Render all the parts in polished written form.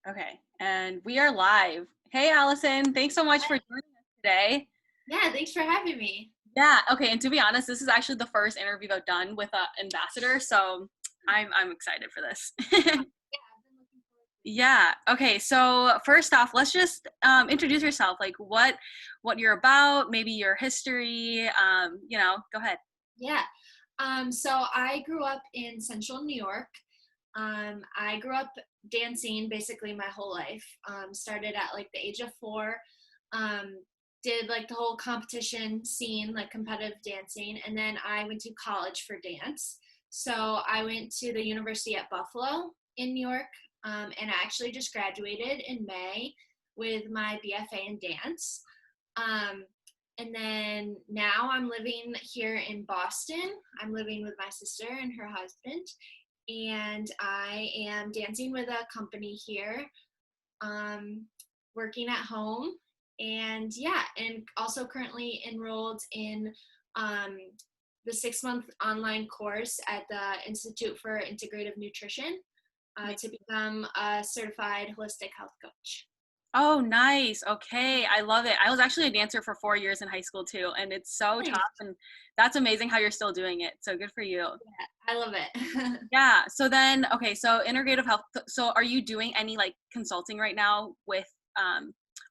Okay, and we are live. Hey, Allison, thanks so much for joining us today. Yeah, thanks for having me. Yeah, okay, and to be honest, this is actually the first interview I've done with an ambassador, so I'm excited for this. Yeah, I've been looking forward to it. Yeah. Okay. So first off, let's just introduce yourself. Like what you're about, maybe your history. Go ahead. Yeah. So I grew up in central New York. I grew up dancing basically my whole life. Started at like the age of 4. Um, did like the whole competition scene, like competitive dancing, and then I went to college for dance. So I went to the University at Buffalo in New York, and I actually just graduated in May with my BFA in dance. Um, and then now I'm living here in Boston. I'm living with my sister and her husband, and I am dancing with a company here, um, working at home, and yeah, and also currently enrolled in um, the 6-month online course at the Institute for Integrative Nutrition to become a certified holistic health coach. Oh, nice. Okay. I love it. I was actually a dancer for 4 years in high school too, and it's so tough, Nice. and that's amazing how you're still doing it. So good for you. Yeah, I love it. Yeah. So then, okay, so integrative health. So are you doing any like consulting right now with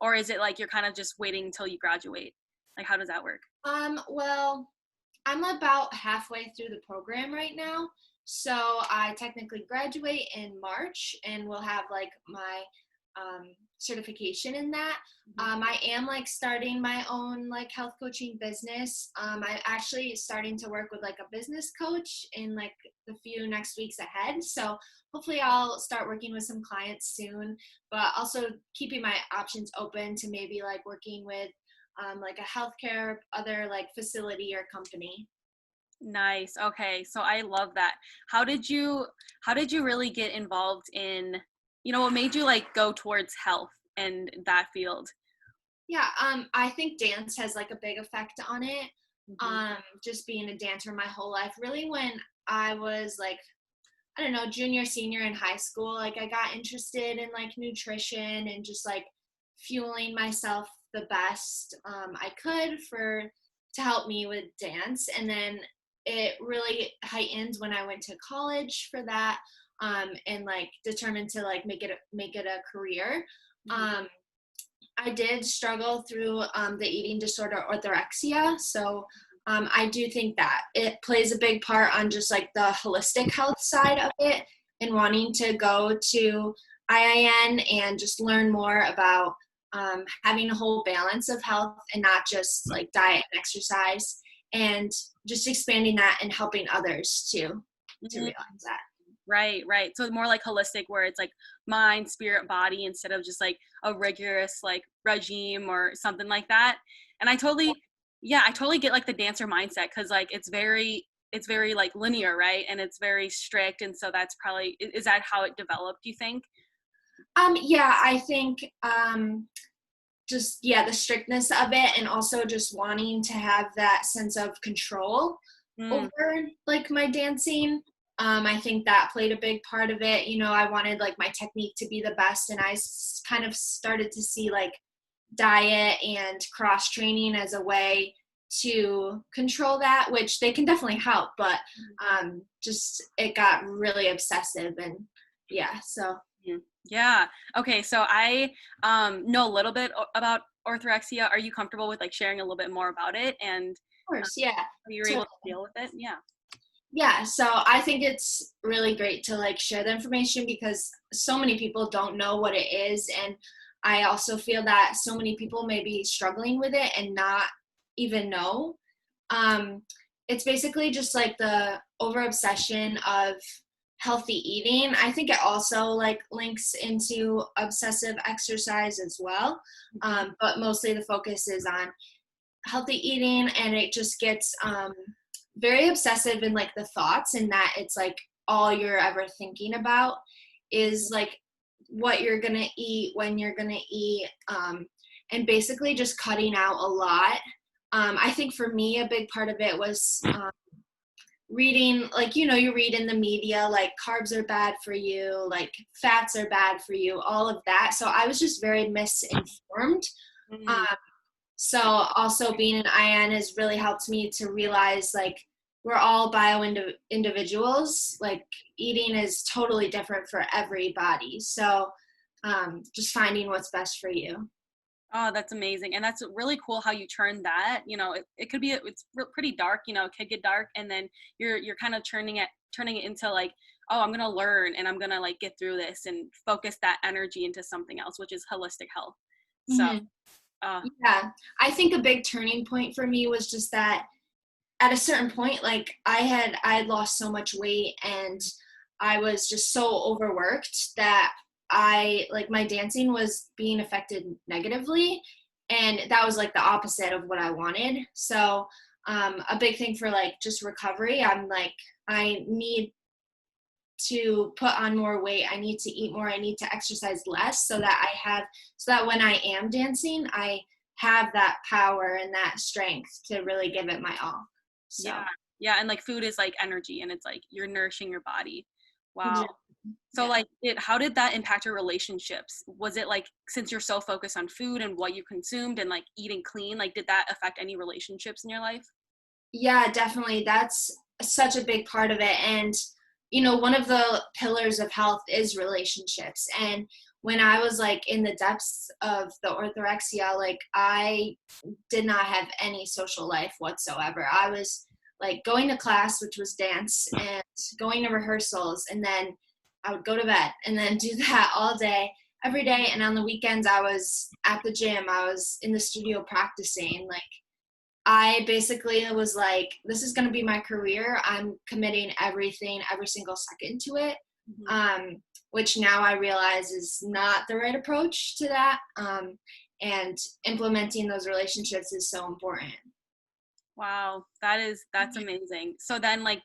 or is it like you're kind of just waiting until you graduate? Like how does that work? Well, I'm about halfway through the program right now. So I technically graduate in March and will have like my certification in that. I am like starting my own like health coaching business. I actually starting to work with like a business coach in like the few next weeks ahead. So hopefully I'll start working with some clients soon, but also keeping my options open to maybe like working with like a healthcare other like facility or company. Nice. Okay. So I love that. How did you really get involved in, what made you like go towards health and that field? Yeah, I think dance has like a big effect on it. Hmm. Just being a dancer my whole life. Really, when I was like, I don't know, junior, senior in high school, like I got interested in like nutrition and just like fueling myself the best I could for to help me with dance. And then it really heightened when I went to college for that, and like determined to like make it a career. Hmm. Um, I did struggle through the eating disorder orthorexia. So I do think that it plays a big part on just like the holistic health side of it and wanting to go to IIN and just learn more about having a whole balance of health and not just like diet and exercise, and just expanding that and helping others too to realize that. Right, right. So more like holistic where it's like mind, spirit, body instead of just like a rigorous like regime or something like that. And I totally get like the dancer mindset because like it's very like linear, right? And it's very strict. And so that's probably is that how it developed, you think? Yeah, I think just yeah, the strictness of it, and also just wanting to have that sense of control Mm, over like my dancing. I think that played a big part of it. I wanted like my technique to be the best, and I kind of started to see like diet and cross training as a way to control that, which they can definitely help, but just it got really obsessive, and yeah, so. mhm. Yeah. Okay. So I know a little bit about orthorexia. Are you comfortable with like sharing a little bit more about it and Of course, yeah. how you're able to Totally. deal with it? Yeah. Yeah, so I think it's really great to like share the information because so many people don't know what it is, and I also feel that so many people may be struggling with it and not even know. Um, it's basically just like the over obsession of healthy eating. I think it also like links into obsessive exercise as well, Mhm. but mostly the focus is on healthy eating, and it just gets very obsessive in like the thoughts, and that it's like all you're ever thinking about is like what you're gonna eat, when you're gonna eat, and basically just cutting out a lot. I think for me a big part of it was reading, like, you read in the media, like carbs are bad for you, like fats are bad for you, all of that. So I was just very misinformed. Um, Mm, so also being an IN has really helped me to realize like we're all individuals. Like eating is totally different for everybody. So just finding what's best for you. oh, that's amazing. And that's really cool how you turn that, it could be, pretty dark, it could get dark. And then you're kind of turning it into like, oh, I'm going to learn and I'm going to like get through this and focus that energy into something else, which is holistic health. So, Hmm. uh, Yeah, I think a big turning point for me was just that at a certain point, like I had lost so much weight and I was just so overworked that I like my dancing was being affected negatively, and that was like the opposite of what I wanted. So a big thing for like just recovery, I'm like I need to put on more weight, I need to eat more, I need to exercise less so that when I am dancing I have that power and that strength to really give it my all. So yeah. Yeah. And like food is like energy and it's like you're nourishing your body. Wow. exactly. So Yeah. like how did that impact your relationships? Was it like, since you're so focused on food and what you consumed and like eating clean, like did that affect any relationships in your life? Yeah, definitely. That's such a big part of it. And, one of the pillars of health is relationships. And when I was like in the depths of the orthorexia, like I did not have any social life whatsoever. I was like going to class, which was dance, and going to rehearsals, and then I would go to bed and then do that all day, every day. And on the weekends, I was at the gym, I was in the studio practicing. Like, I basically was like, this is going to be my career. I'm committing everything, every single second to it. Mhm. Um, which now I realize is not the right approach to that. And implementing those relationships is so important. Wow, that's amazing. So then like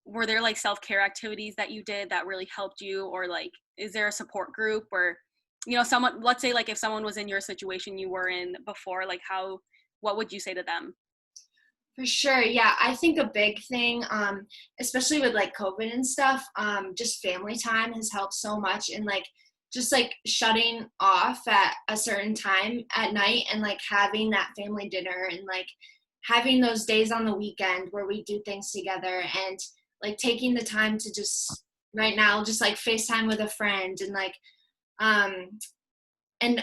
were there like self-care activities that you did that really helped you, or like is there a support group or someone, let's say like if someone was in your situation you were in before, like what would you say to them? For sure. Yeah. I think a big thing, especially with like COVID and stuff, just family time has helped so much. And like, just like shutting off at a certain time at night and like having that family dinner and like having those days on the weekend where we do things together and like taking the time to just right now, just like FaceTime with a friend and like, um,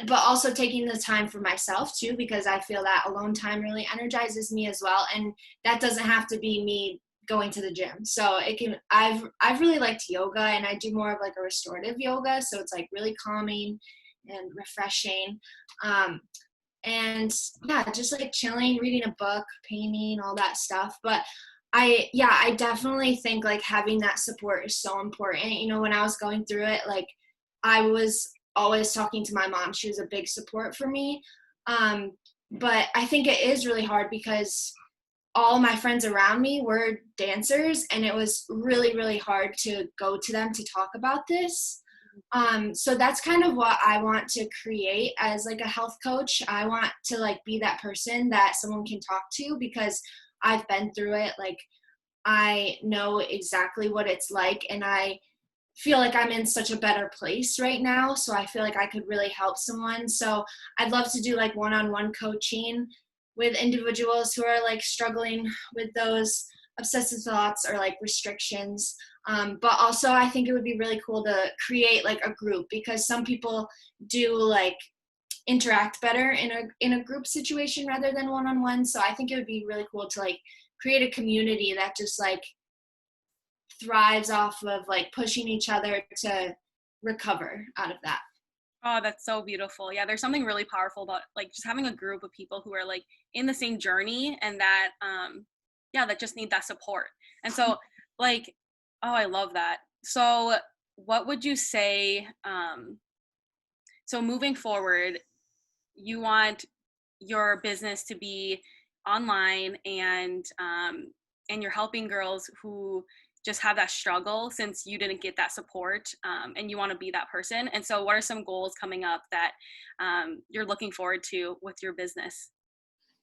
but also taking the time for myself too, because I feel that alone time really energizes me as well, and that doesn't have to be me going to the gym. So it can, I've really liked yoga, and I do more of like a restorative yoga, so it's like really calming and refreshing. um and yeah, just like chilling, reading a book, painting, all that stuff. But I definitely think like having that support is so important. When I was going through it, like I was always talking to my mom. She was a big support for me. But I think it is really hard because all my friends around me were dancers, and it was really, really hard to go to them to talk about this. So that's kind of what I want to create as like a health coach. I want to like be that person that someone can talk to because I've been through it. Like I know exactly what it's like, and I feel like I'm in such a better place right now. So I feel like I could really help someone. So I'd love to do like one-on-one coaching with individuals who are like struggling with those obsessive thoughts or like restrictions. But also I think it would be really cool to create like a group, because some people do like interact better in a group situation rather than one-on-one. So I think it would be really cool to like create a community that just like thrives off of like pushing each other to recover out of that. Oh, that's so beautiful. Yeah, there's something really powerful about like just having a group of people who are like in the same journey and that yeah, that just need that support. And so like, oh, I love that. So what would you say, so moving forward, you want your business to be online and you're helping girls who just have that struggle since you didn't get that support, and you want to be that person. And so what are some goals coming up that you're looking forward to with your business?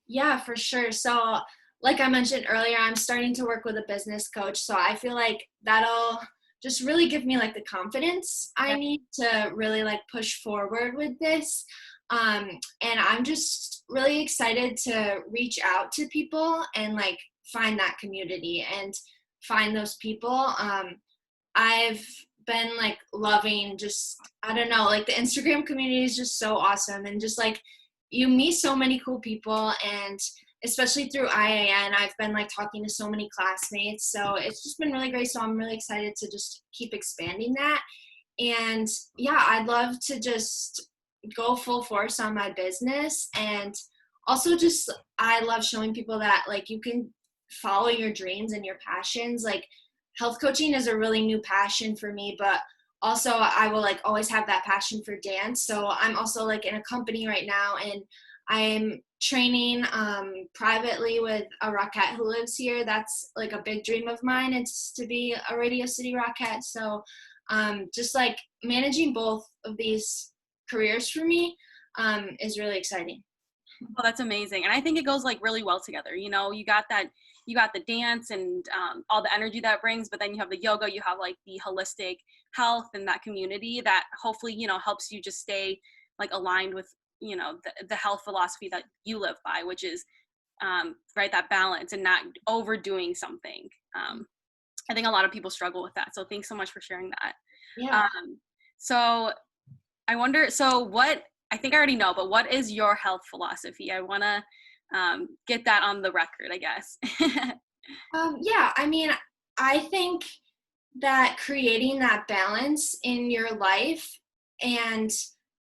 Yeah, for sure. So like I mentioned earlier, I'm starting to work with a business coach. So I feel like that'll just really give me like the confidence I Yeah. need to really like push forward with this. And I'm just really excited to reach out to people and like find that community and find those people. I've been like loving just, I don't know, like the Instagram community is just so awesome, and just like you meet so many cool people, and especially through IAN, I've been like talking to so many classmates. So it's just been really great. So I'm really excited to just keep expanding that. And yeah, I'd love to just go full force on my business. And also just, I love showing people that like you can follow your dreams and your passions. Like health coaching is a really new passion for me, but also I will like always have that passion for dance. So I'm also like in a company right now, and I'm training privately with a Rockette who lives here. That's like a big dream of mine. It's to be a Radio City Rockette. So just like managing both of these careers for me is really exciting. Oh, that's amazing. And I think it goes like really well together. You know, you got the dance and all the energy that brings, but then you have the yoga, you have like the holistic health and that community that hopefully, you know, helps you just stay like aligned with, you know, the health philosophy that you live by, which is, right, that balance and not overdoing something. I think a lot of people struggle with that. So thanks so much for sharing that. Yeah. Um, so I wonder, so what, I think I already know, but what is your health philosophy? I want to get that on the record, I guess. Yeah, I mean, I think that creating that balance in your life and,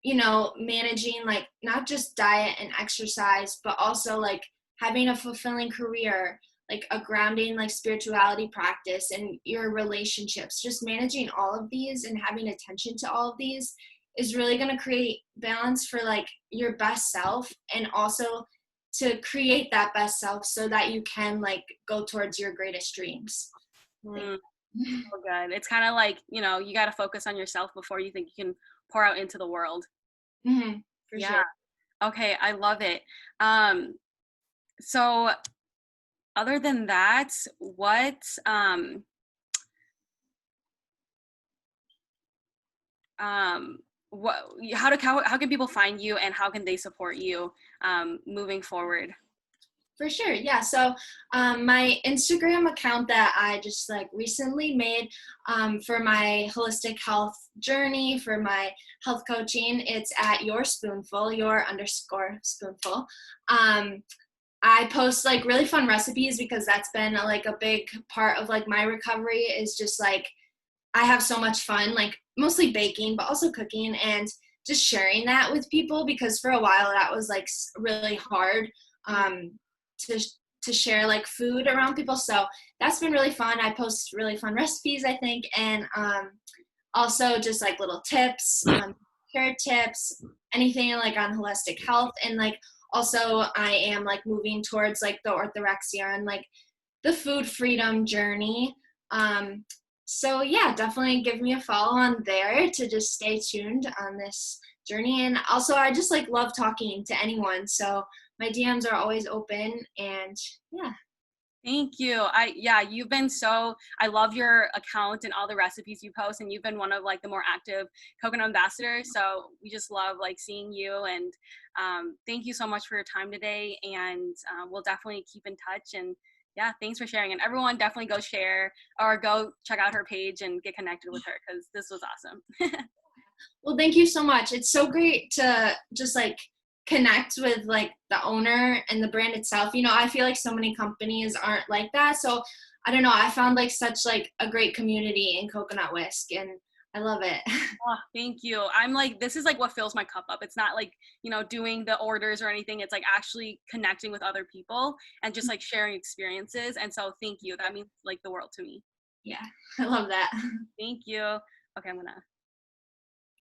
you know, managing like not just diet and exercise, but also like having a fulfilling career, like a grounding like spirituality practice and your relationships, just managing all of these and having attention to all of these is really going to create balance for like your best self, and also to create that best self so that you can like go towards your greatest dreams. Mm, so good. It's kind of like, you know, you got to focus on yourself before you think you can pour out into the world. For Yeah. sure. Okay. I love it. Um, so other than that, um, what, how can people find you and how can they support you moving forward? For sure. Yeah. So my Instagram account that I just like recently made for my holistic health journey, for my health coaching, it's at your spoonful, your underscore spoonful. I post like really fun recipes because that's been like a big part of like my recovery, is just like I have so much fun, like mostly baking, but also cooking, and just sharing that with people, because for a while that was like really hard um, to to share like food around people. So that's been really fun. I post really fun recipes, I think, and also just like little tips, care tips, anything like on holistic health, and like also I am like moving towards like the orthorexia and like the food freedom journey. Um, so yeah, definitely give me a follow on there to just stay tuned on this journey. And also I just like love talking to anyone. So my DMs are always open, and yeah. Thank you. Yeah, you've been so, I love your account and all the recipes you post, and you've been one of like the more active coconut ambassadors. So we just love like seeing you, and thank you so much for your time today. And we'll definitely keep in touch. And yeah, thanks for sharing. And everyone definitely go share or go check out her page and get connected with her because this was awesome. Well, thank you so much. It's so great to just like connect with like the owner and the brand itself. You know, I feel like so many companies aren't like that. So I don't know. I found like such like a great community in coconut whisk, and I love it. Oh, thank you. I'm like, this is like what fills my cup up. It's not like, you know, doing the orders or anything. It's like actually connecting with other people and just like sharing experiences. And so thank you. That means like the world to me. Yeah, I love that. Thank you. Okay, I'm gonna